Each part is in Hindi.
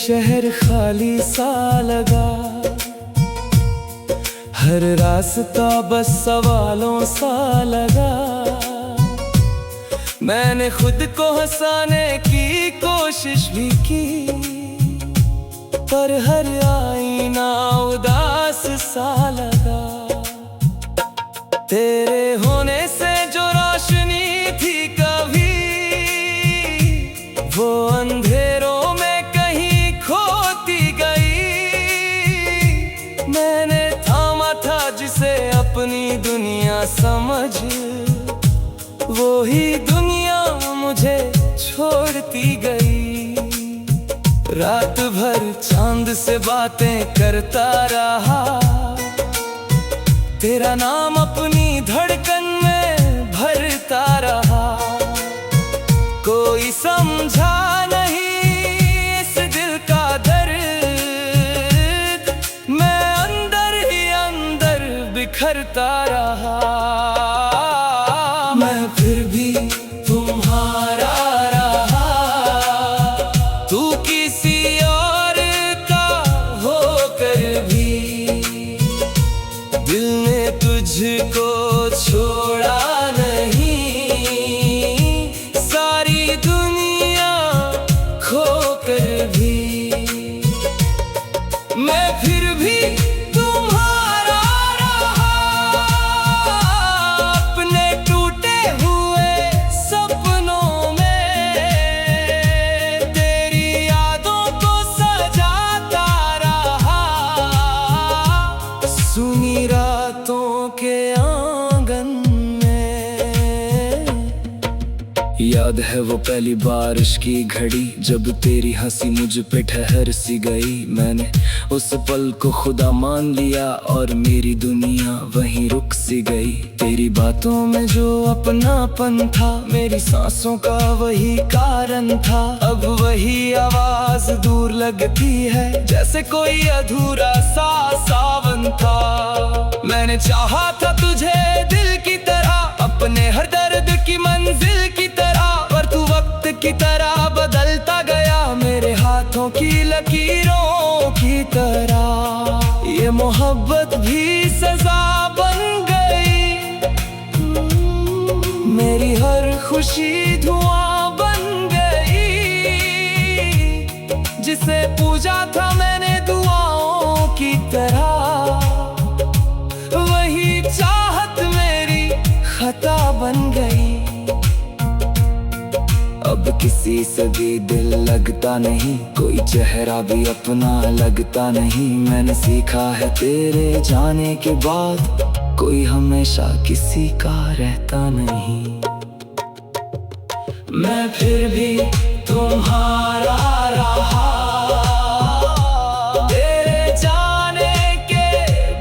शहर खाली सा लगा, हर रास्ता बस सवालों सा लगा। मैंने खुद को हंसाने की कोशिश भी की, पर हर आईना उदास सा लगा। तेरे होने से जो रोशनी थी कभी, वो अंधेरों में कहीं खोती गई। मैंने थामा था जिसे अपनी दुनिया समझ, वो ही दुनिया मुझे छोड़ती गई। रात भर चांद से बातें करता रहा, तेरा नाम अपनी धड़कन में भरता रहा। कोई समझा नहीं इस दिल का दर्द, मैं अंदर ही अंदर बिखरता रहा। मैं फिर भी तुम्हारा रहा, तू किसी और का होकर भी। दिल ने तुझको छोड़ा नहीं, सारी दुनिया खोकर भी। मैं फिर भी तुम्हारा रहा, अपने टूटे हुए सपनों में तेरी यादों को सजाता रहा। सुनी रातों के आंगन में, याद है वो पहली बारिश की घड़ी, जब तेरी हंसी मुझ पे ठहर सी गई। मैंने उस पल को खुदा मान लिया और मेरी दुनिया वहीं रुक सी गई। तेरी बातों में जो अपनापन था, मेरी सांसों का वही कारण था। अब वही आवाज दूर लगती है, जैसे कोई अधूरा सा सावन था। मैंने चाहा था तुझे दिल की तरह, अपने हर दर्द की मंजिल की तरह, पर तू वक्त की तरह बदलता गया, मेरे हाथों की लकीरों की तरह। ये मोहब्बत भी सजा बन गई, मेरी हर खुशी धुआं बन गई। जिसे पूजा था मैंने दुआओं की तरह, वही चाहत मेरी खता बन गई। अब किसी से भी दिल लगता नहीं, कोई चेहरा भी अपना लगता नहीं। मैंने सीखा है तेरे जाने के बाद, कोई हमेशा किसी का रहता नहीं। मैं फिर भी तुम्हारा रहा, तेरे जाने के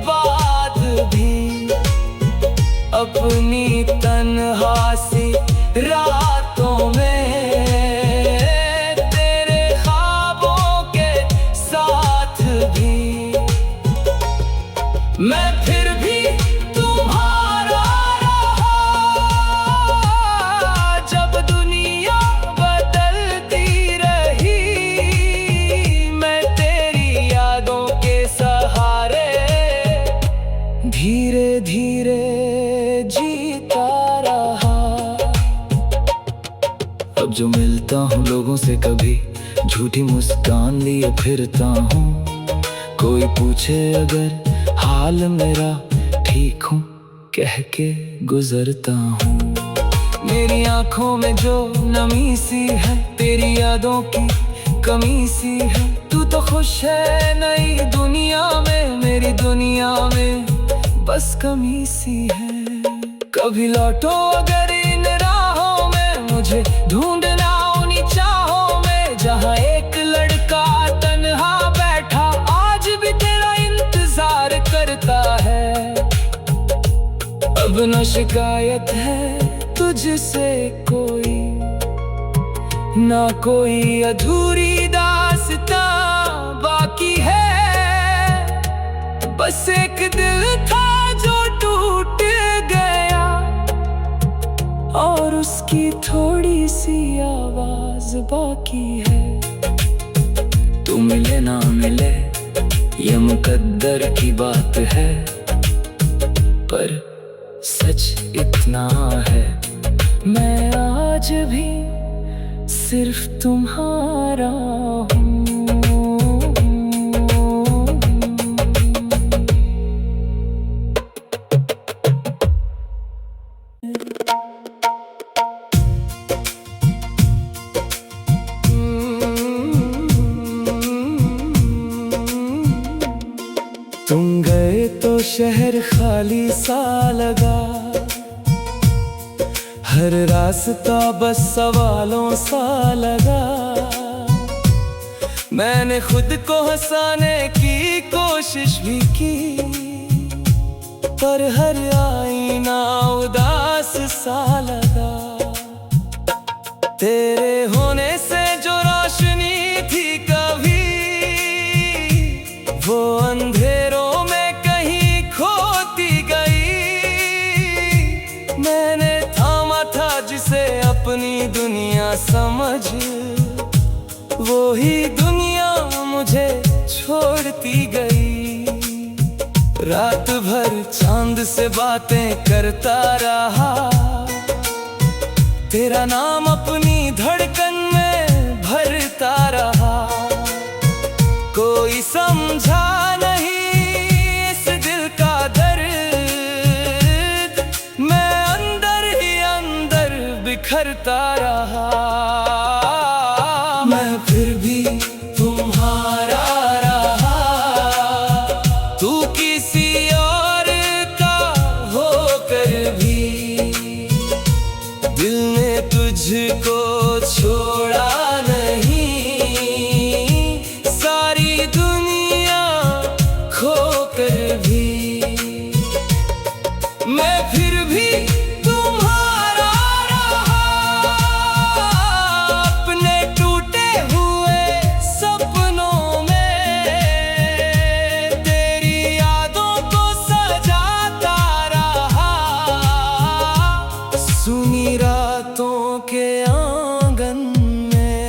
बाद भी। अपनी तन्हा सी रातों में तेरे ख्वाबों के साथ भी, मैं फिर भी तुम्हारा रहा। जब दुनिया बदलती रही, मैं तेरी यादों के सहारे धीरे धीरे जीता रहा। अब जो मिलता हूँ लोगों से कभी, झूठी मुस्कान लिए फिरता हूँ। कोई पूछे अगर हाल मेरा, ठीक हूँ कह के गुजरता हूँ। मेरी आंखों में जो नमी सी है, तेरी यादों की कमी सी है। तू तो खुश है नई दुनिया में, मेरी दुनिया में बस कमी सी है। कभी लौटो अगर इन राहों में, मुझे ढूंढना उन्हीं चाहों में, जहाँ एक लड़का तन्हा बैठा आज भी तेरा इंतजार करता है। अब न शिकायत है तुझसे कोई, ना कोई अधूरी दास्तां बाकी है। बस एक दिल था जो टूट गया, और उसकी थोड़ी सी आवाज बाकी है। तू मिले ना मिले ये मुकद्दर की बात है, पर सच इतना है मैं आज भी सिर्फ तुम्हारा हूँ। तुम गए तो शहर खाली सा लगा, हर रास्ता बस सवालों सा लगा। मैंने खुद को हंसाने की कोशिश भी की, पर हर आईना उदास सा लगा। तेरे होने से जो रोशनी थी कभी, वो अंधेरों में कहीं खोती गई। मैंने थामा था जिसे अपनी दुनिया समझ, वो ही दुनिया मुझे छोड़ती गई। रात भर चांद से बातें करता रहा, तेरा नाम अपनी धड़कन में भरता रहा। कोई समझा नहीं इस दिल का दर्द, मैं अंदर ही अंदर बिखरता रहा। मैं फिर भी तुम्हारा रहा, तू किसी और का होकर भी। दिल ने तुझको छोड़ा नहीं, सारी दुनिया खोकर भी। मैं फिर भी तुम्हारा रहा, अपने टूटे हुए सपनों में तेरी यादों को सजाता रहा। सुनी रातों के आंगन में,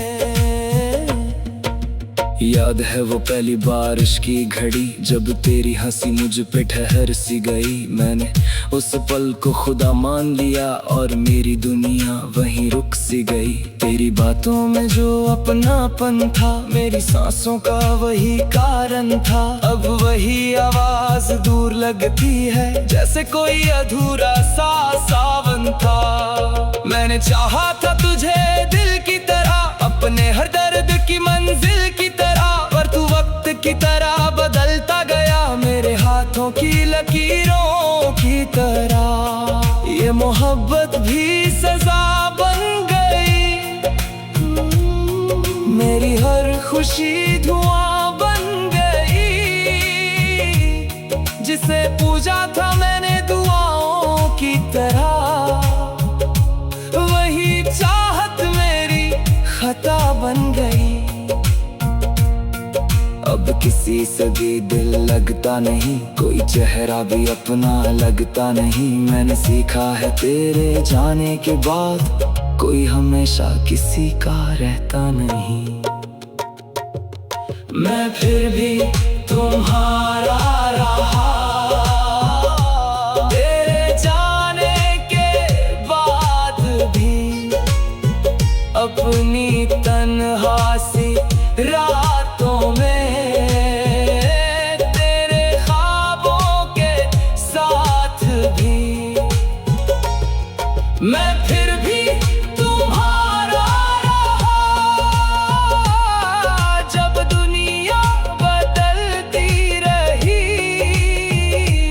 याद है वो पहली बारिश की घड़ी, जब तेरी हंसी मुझ पे ठहर सी गई। मैंने उस पल को खुदा मान लिया और मेरी दुनिया वहीं रुक सी गई। तेरी बातों में जो अपनापन था, मेरी सांसों का वही कारण था। अब वही आवाज दूर लगती है, जैसे कोई अधूरा सा सावन था। मैंने चाहा था तुझे दिल की तरह, अपने हर दर्द की मंजिल की तरह, पर तू वक्त की तरह बदलता गया, मेरे हाथों की लकीरों की तरह। ये मोहब्बत भी सजा बन गई, मेरी हर खुशी धुआं बन गई। जिसे पूजा था मैंने दुआओं की तरह, वही चाहत मेरी खता बन गई। अब किसी से भी दिल लगता नहीं, कोई चेहरा भी अपना लगता नहीं। मैंने सीखा है तेरे जाने के बाद, कोई हमेशा किसी का रहता नहीं। मैं फिर भी तुम्हारा रहा, तेरे जाने के बाद भी। अपनी तन्हा सी रातों में तेरे ख्वाबों के साथ भी, मैं फिर भी तुम्हारा रहा। जब दुनिया बदलती रही,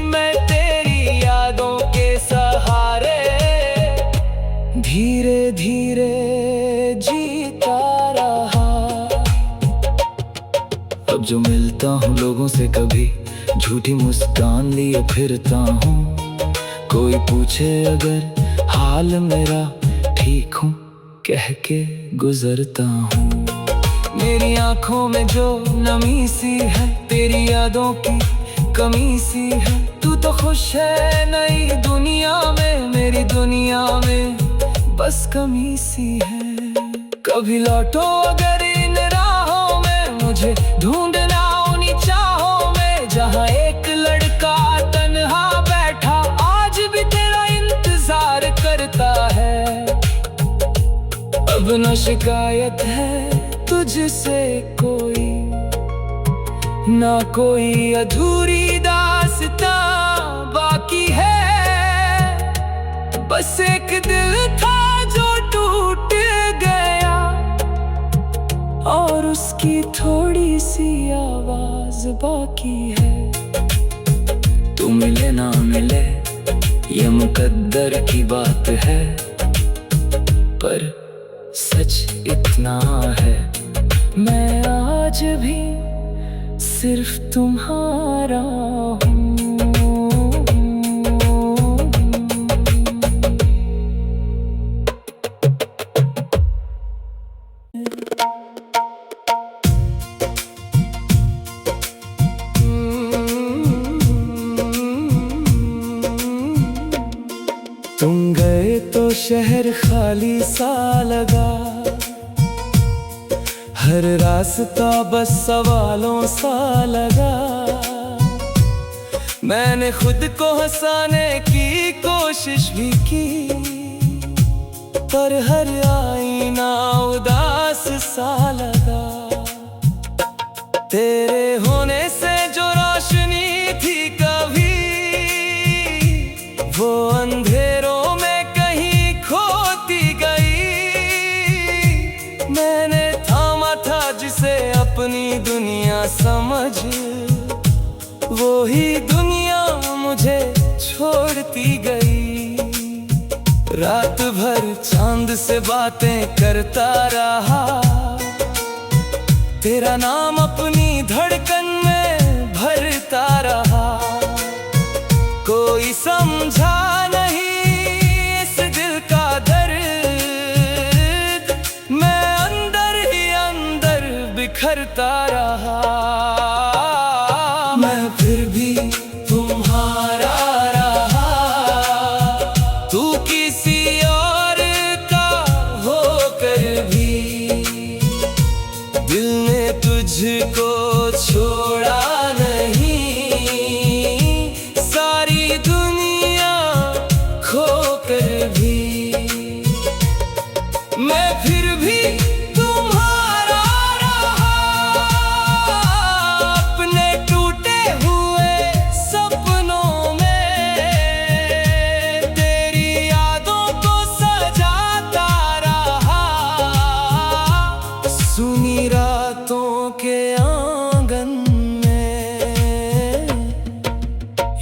मैं तेरी यादों के सहारे धीरे धीरे जीता रहा। अब जो मिलता हूँ लोगों से कभी, झूठी मुस्कान लिए फिरता हूँ। कोई पूछे अगर हाल मेरा, ठीक हूँ कह के गुजरता हूँ। मेरी आंखों में जो नमी सी है, तेरी यादों की कमी सी है। तू तो खुश है नई दुनिया में, मेरी दुनिया में बस कमी सी है। कभी लौटो अगर इन राहों में, मुझे मुझे ढूंढना उन्हीं चाहों में जहां एक लड़का तन्हा बैठा आज भी तेरा इंतजार करता है। अब न शिकायत है तुझसे कोई, ना कोई अधूरी दास्तां बाकी है। बस एक दिल था जो टूट गया और उसकी थोड़ी सी आवाज बाकी है। तू मिले ना मिले ये मुकद्दर की बात है, पर सच इतना है मैं आज भी सिर्फ तुम्हारा हूँ। तुम गए तो शहर खाली सा लगा, हर रास्ता बस सवालों सा लगा। मैंने खुद को हंसाने की कोशिश भी की, पर हर आईना उदास सा लगा। तेरे होने से जो रोशनी थी कभी, वो अंधेरों में कहीं खोती गई। मैंने थामा था जिसे अपनी दुनिया समझ, वो ही दुनिया मुझे छोड़ती गई। रात भर चांद से बातें करता रहा, तेरा नाम अपनी धड़कन में भरता रहा। कोई समझा नहीं इस दिल का दर्द, मैं अंदर ही अंदर बिखरता रहा। मैं फिर भी तुम्हारा रहा, तू किसी और का होकर भी। दिल ने तुझको छोड़ा नहीं, सारी दुनिया खोकर भी। मैं फिर भी तुम्हारा रहा, अपने टूटे हुए सपनों में तेरी यादों को सजाता रहा। सुनी रातों के आंगन में,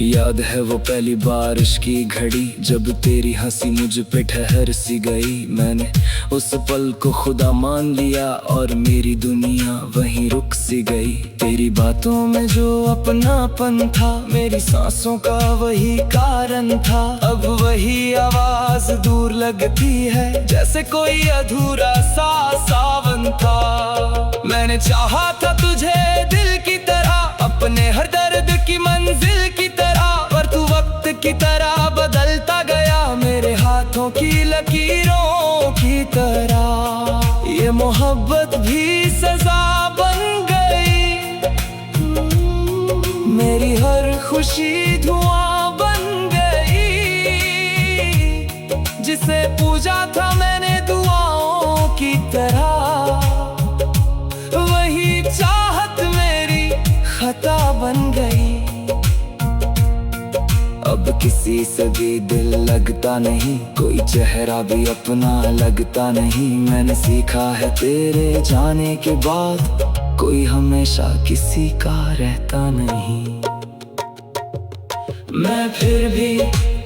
याद है वो पहली बारिश की घड़ी जब तेरी हंसी मुझ पे ठहर सी गई। मैंने उस पल को खुदा मान लिया और मेरी दुनिया वहीं रुक सी गई। तेरी बातों में जो अपनापन था, मेरी सांसों का वही कारण था। अब वही आवाज दूर लगती है जैसे कोई अधूरा सा सावन था। मैंने चाहा था तुझे दिल की तरह, अपने हर दर्द की मंजिल की तरह, पर तू वक्त की तरह बदलता गया, मेरे हाथों की लकीरों की तरह। ये मोहब्बत भी सजा बन गई, मेरी हर खुशी धुआं बन गई। जिसे पूजा था मैंने दुआओं की तरह, वही चाहत मेरी खता बन गई। अब किसी से भी दिल लगता नहीं, कोई चेहरा भी अपना लगता नहीं। मैंने सीखा है तेरे जाने के बाद, कोई हमेशा किसी का रहता नहीं। मैं फिर भी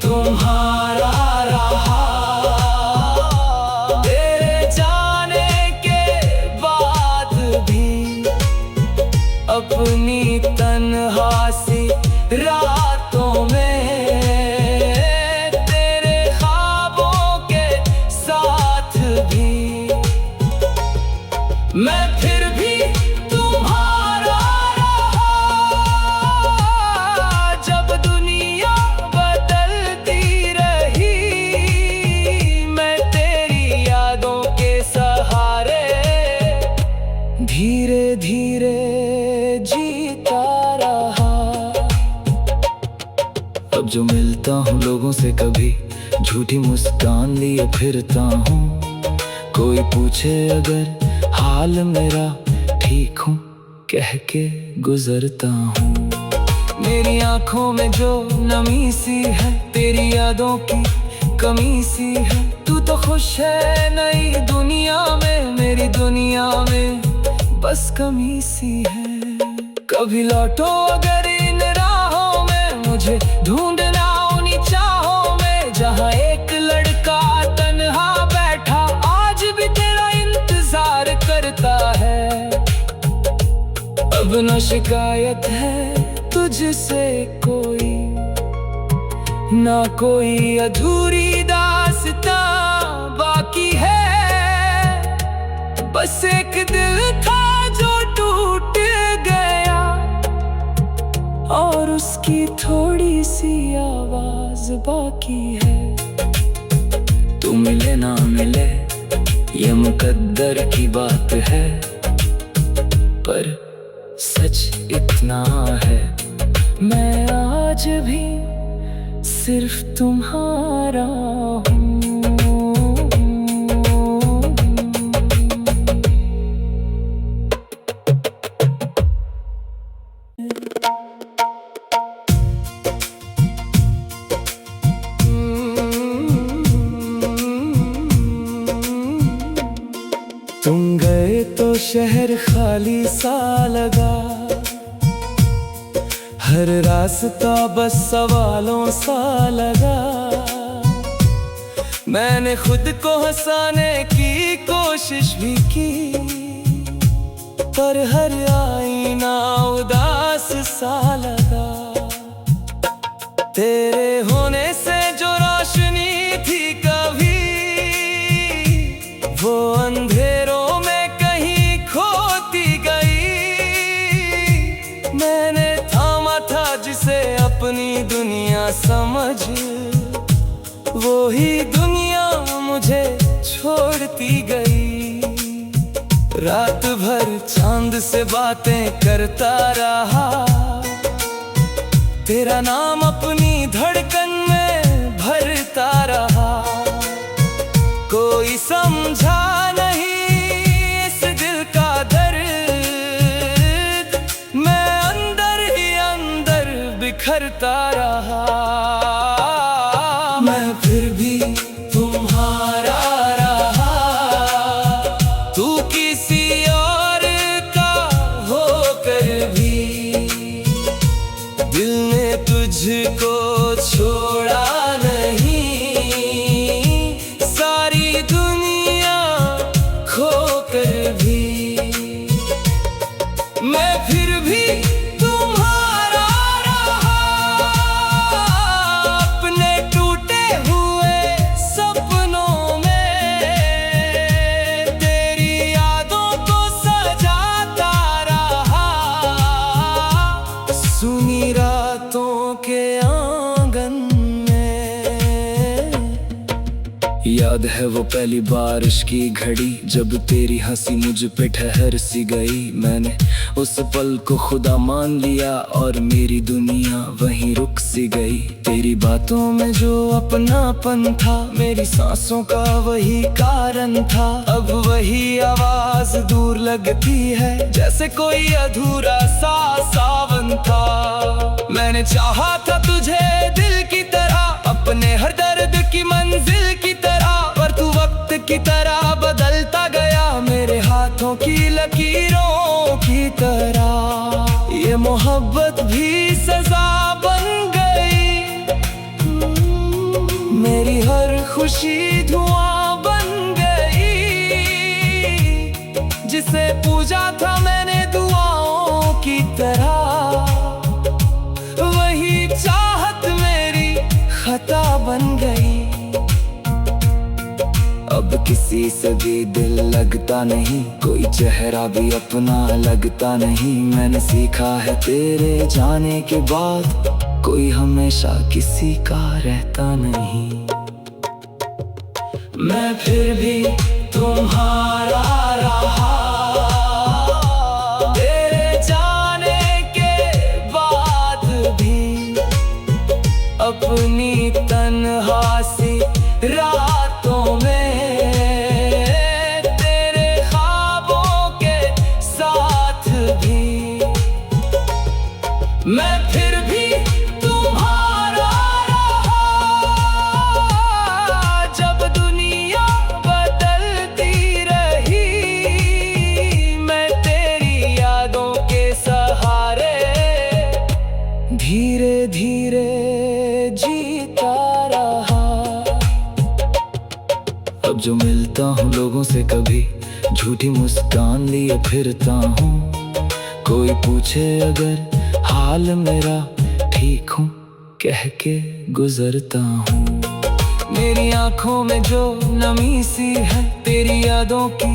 तुम्हारा रहा, तेरे जाने के बाद भी। अपनी तन्हासी रातों में तेरे ख्वाबों के साथ भी, मैं फिर भी तुम्हारा रहा। जब दुनिया बदलती रही, अब जो मिलता हूँ लोगों से कभी झूठी मुस्कान लिए फिरता हूँ। कोई पूछे अगर हाल मेरा ठीक हूँ कह के गुजरता हूँ। मेरी आंखों में जो नमी सी है तेरी यादों की कमी सी है। तू तो खुश है नई दुनिया में, मेरी दुनिया में बस कमी सी है। कभी लौटो अगर इन राहों में, मुझे ढूंढना उन्हीं चाहों में जहाँ एक लड़का तन्हा बैठा आज भी तेरा इंतजार करता है। अब न शिकायत है तुझसे कोई, ना कोई अधूरी दास्तां बाकी है। बस एक दिल था जो टूट गया और उसकी थोड़ी सी आवाज बाकी है। तू मिले ना मिले ये मुकद्दर की बात है, पर सच इतना है मैं आज भी सिर्फ तुम्हारा हूँ। तुम गए तो शहर खाली सा लगा, हर रास्ता बस सवालों सा लगा। मैंने खुद को हंसाने की कोशिश भी की, पर हर आईना उदास सा लगा। तेरे होने से जो रोशनी थी कभी, वो अंधेरों में कहीं खोती गई। मैंने थामा था जिसे अपनी दुनिया समझ, वो ही दुनिया मुझे छोड़ती गई। रात भर चांद से बातें करता रहा, तेरा नाम अपनी धड़कन में भरता रहा। कोई समझा नहीं इस दिल का दर्द, मैं अंदर ही अंदर बिखरता रहा। मैं फिर भी तुम्हारा रहा, तू किसी और का होकर भी दिल ने तुझको छोड़ा नहीं। सारी दुनिया खोकर भी मैं फिर भी तुम्हारा रहा। अपने टूटे हुए सपनों में तेरी यादों को सजाता रहा। सुनी रातों के आंगन में, याद है वो पहली बारिश की घड़ी जब तेरी हंसी मुझ पे ठहर सी गई। मैंने उस पल को खुदा मान लिया और मेरी दुनिया वहीं रुक सी गई। तेरी बातों में जो अपनापन था, मेरी सांसों का वही कारण था। अब वही आवाज दूर लगती है जैसे कोई अधूरा सा सावन था। मैंने चाहा था तुझे दिल की तरह, अपने हर दर्द की मंजिल की तरह, पर तू वक्त की तरह बदलता गया, मेरे हाथों की लकीरों की तरह। ये मोहब्बत भी सजा बन गई, मेरी हर खुशी धुआं बन गई। जिसे पूजा था मैंने दुआओं की तरह, वही चाहत मेरी खता बन गई। अब किसी से भी दिल लगता नहीं, कोई चेहरा भी अपना लगता नहीं। मैंने सीखा है तेरे जाने के बाद, कोई हमेशा किसी का रहता नहीं। मैं फिर भी तुम्हारा रहा, तेरे जाने के बाद भी। अपनी तन्हासी रातों में, तेरे ख्वाबों के साथ भी मैं फिर भी तुम्हारा रहा। जब दुनिया बदलती रही, मैं तेरी यादों के सहारे धीरे धीरे जीता रहा। अब जो मिलता हूँ लोगों से कभी झूठी मुस्कान लिए फिरता हूँ। कोई पूछे अगर हाल मेरा ठीक हूँ कह के गुजरता हूँ। मेरी आंखों में जो नमी सी है तेरी यादों की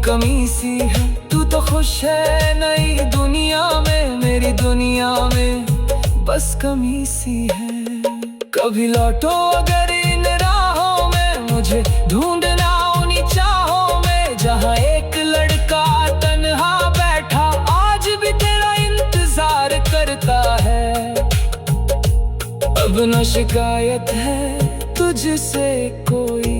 कमी सी है। तू तो खुश है नई दुनिया में, मेरी दुनिया में बस कमी सी है। कभी लौटो अगर इन राहों में, मुझे ढूंढना उन्हीं चाहों में, जहाँ एक लड़का तन्हा बैठा आज भी तेरा इंतजार करता है। अब न शिकायत है तुझसे कोई,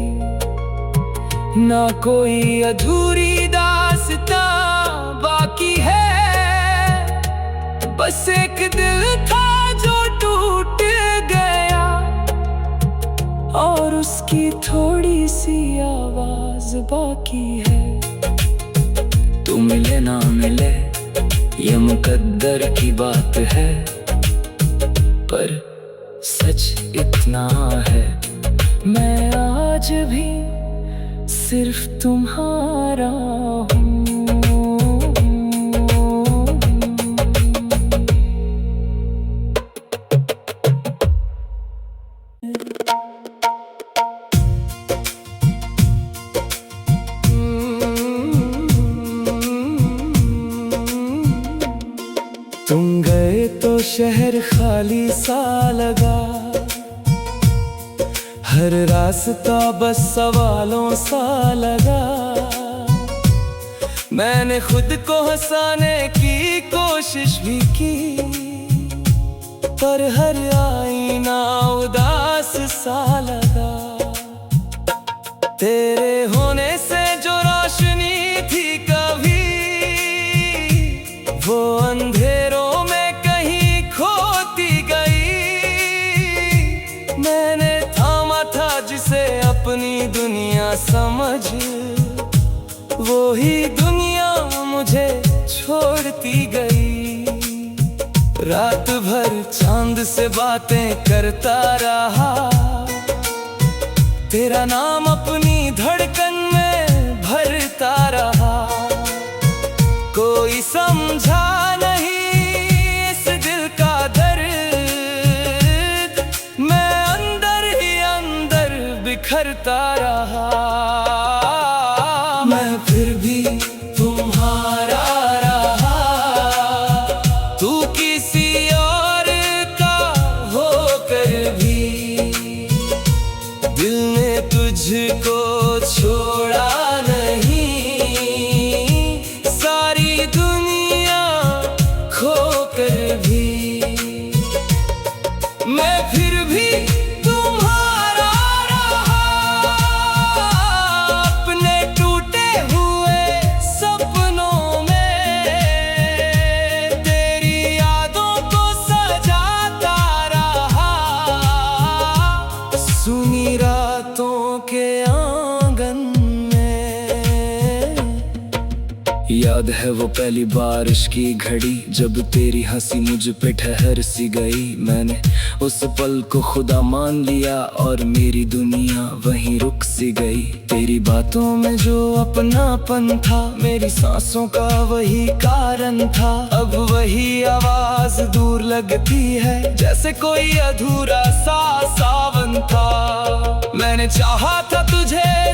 ना कोई अधूरी दास्तां बाकी है। बस एक दिल था जो टूट गया और उसकी थोड़ी सी आवाज बाकी है। तू मिले ना मिले ये मुकद्दर की बात है, पर सच इतना है मैं आज भी सिर्फ तुम्हारा हूँ। तुम गए तो शहर खाली सा लगा, हर रास्ता बस सवालों सा लगा। मैंने खुद को हंसाने की कोशिश भी की, पर हर आईना उदास सा लगा। तेरे होने से जो रोशनी थी कभी, वो अंधेरों में कहीं खोती गई। मैंने थामा था जिसे अपनी दुनिया समझ, वो ही दुनिया मुझे छोड़ती गई। रात भर चांद से बातें करता रहा, तेरा नाम अपनी धड़कन में भरता रहा। कोई समझा नहीं इस दिल का दर्द, मैं अंदर ही अंदर बिखरता रहा। मैं फिर भी तुम्हारा रहा, तू किसी और का होकर भी दिल ने तुझको छोड़ा नहीं। सारी दुनिया खोकर भी मैं फिर भी तुम्हारा रहा। अपने टूटे हुए सपनों में तेरी यादों को सजाता रहा। सुनी रातों के आंगन में, याद है वो पहली बारिश की घड़ी जब तेरी हंसी मुझ पे ठहर सी गई। मैंने उस पल को खुदा मान लिया और मेरी दुनिया वहीं रुक सी गई। तेरी बातों में जो अपनापन था, मेरी सांसों का वही कारण था। अब वही आवाज दूर लगती है जैसे कोई अधूरा सा सावन था। मैंने चाहा था तुझे